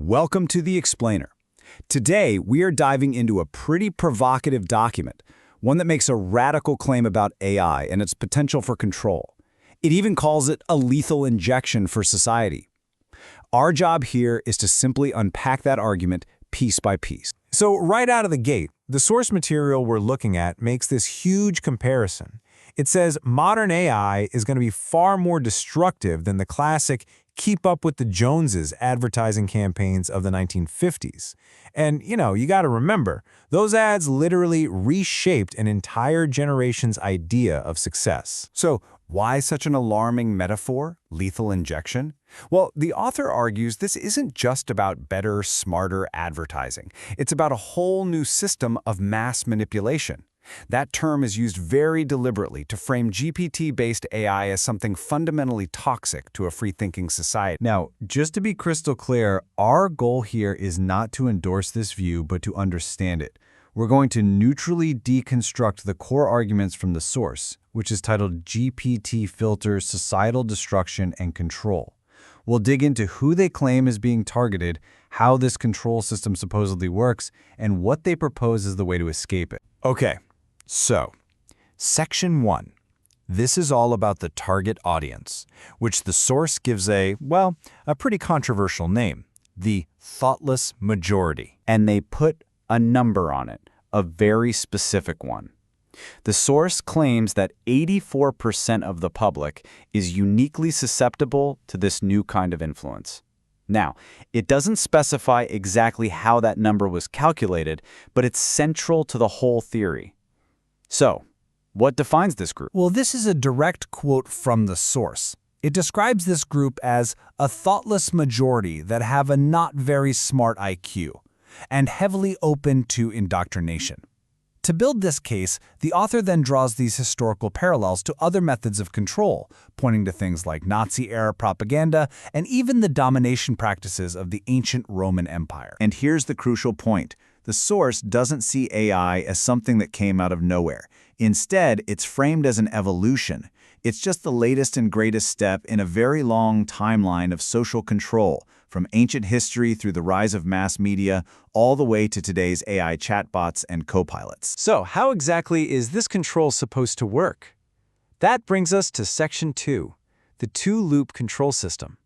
Welcome to The Explainer. Today, we are diving into a pretty provocative document, one that makes a radical claim about AI and its potential for control. It even calls it a lethal injection for society. Our job here is to simply unpack that argument piece by piece. So right out of the gate, the source material we're looking at makes this huge comparison. It says modern AI is going to be far more destructive than the classic keep up with the Joneses advertising campaigns of the 1950s. And, you got to remember, those ads literally reshaped an entire generation's idea of success. So, why such an alarming metaphor, lethal injection? Well, the author argues this isn't just about better, smarter advertising. It's about a whole new system of mass manipulation. That term is used very deliberately to frame GPT-based AI as something fundamentally toxic to a free-thinking society. Now, just to be crystal clear, our goal here is not to endorse this view, but to understand it. We're going to neutrally deconstruct the core arguments from the source, which is titled GPT Filters, Societal Destruction and Control. We'll dig into who they claim is being targeted, how this control system supposedly works, and what they propose as the way to escape it. Okay. So, Section 1. This is all about the target audience, which the source gives a pretty controversial name, the thoughtless majority. And they put a number on it, a very specific one. The source claims that 84% of the public is uniquely susceptible to this new kind of influence. Now, it doesn't specify exactly how that number was calculated, but it's central to the whole theory. So, what defines this group? Well, this is a direct quote from the source. It describes this group as a thoughtless majority that have a not very smart IQ and heavily open to indoctrination. To build this case, the author then draws these historical parallels to other methods of control, pointing to things like Nazi-era propaganda and even the domination practices of the ancient Roman Empire. And here's the crucial point. The source doesn't see AI as something that came out of nowhere. Instead, it's framed as an evolution. It's just the latest and greatest step in a very long timeline of social control, from ancient history through the rise of mass media, all the way to today's AI chatbots and copilots. So, how exactly is this control supposed to work? That brings us to Section 2, the two-loop control system.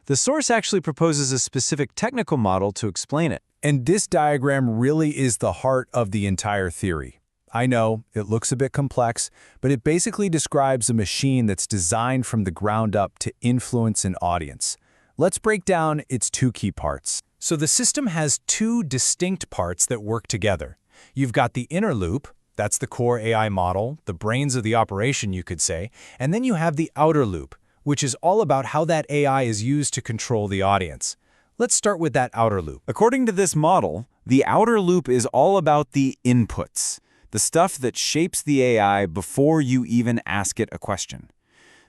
The source actually proposes a specific technical model to explain it. And this diagram really is the heart of the entire theory. I know, it looks a bit complex, but it basically describes a machine that's designed from the ground up to influence an audience. Let's break down its two key parts. So the system has two distinct parts that work together. You've got the inner loop, that's the core AI model, the brains of the operation, you could say, and then you have the outer loop, which is all about how that AI is used to control the audience. Let's start with that outer loop. According to this model, the outer loop is all about the inputs, the stuff that shapes the AI before you even ask it a question.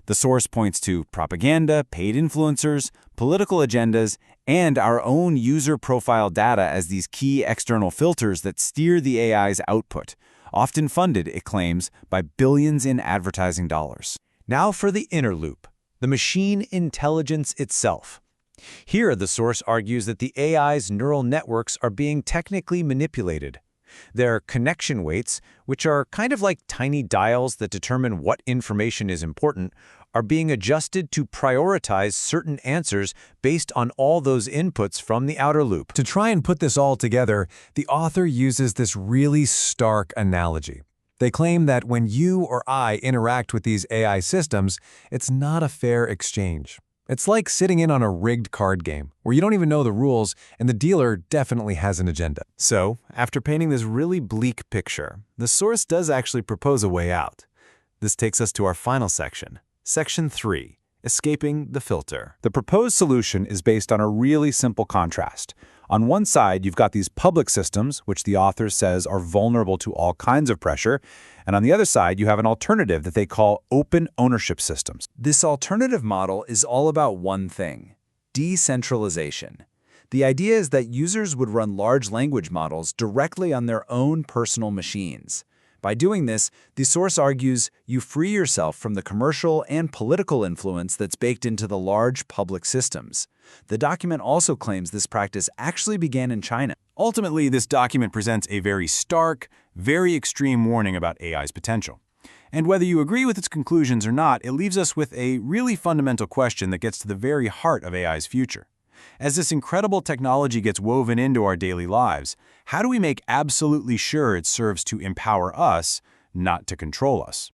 The source points to propaganda, paid influencers, political agendas, and our own user profile data as these key external filters that steer the AI's output, often funded, it claims, by billions in advertising dollars. Now for the inner loop, the machine intelligence itself. Here, the source argues that the AI's neural networks are being technically manipulated. Their connection weights, which are kind of like tiny dials that determine what information is important, are being adjusted to prioritize certain answers based on all those inputs from the outer loop. To try and put this all together, the author uses this really stark analogy. They claim that when you or I interact with these AI systems, it's not a fair exchange. It's like sitting in on a rigged card game, where you don't even know the rules, and the dealer definitely has an agenda. So, after painting this really bleak picture, the source does actually propose a way out. This takes us to our final section, Section 3, Escaping the Filter. The proposed solution is based on a really simple contrast. On one side, you've got these public systems, which the author says are vulnerable to all kinds of pressure, and on the other side, you have an alternative that they call open ownership systems. This alternative model is all about one thing: decentralization. The idea is that users would run large language models directly on their own personal machines. By doing this, the source argues you free yourself from the commercial and political influence that's baked into the large public systems. The document also claims this practice actually began in China. Ultimately, this document presents a very stark, very extreme warning about AI's potential. And whether you agree with its conclusions or not, it leaves us with a really fundamental question that gets to the very heart of AI's future. As this incredible technology gets woven into our daily lives, how do we make absolutely sure it serves to empower us, not to control us?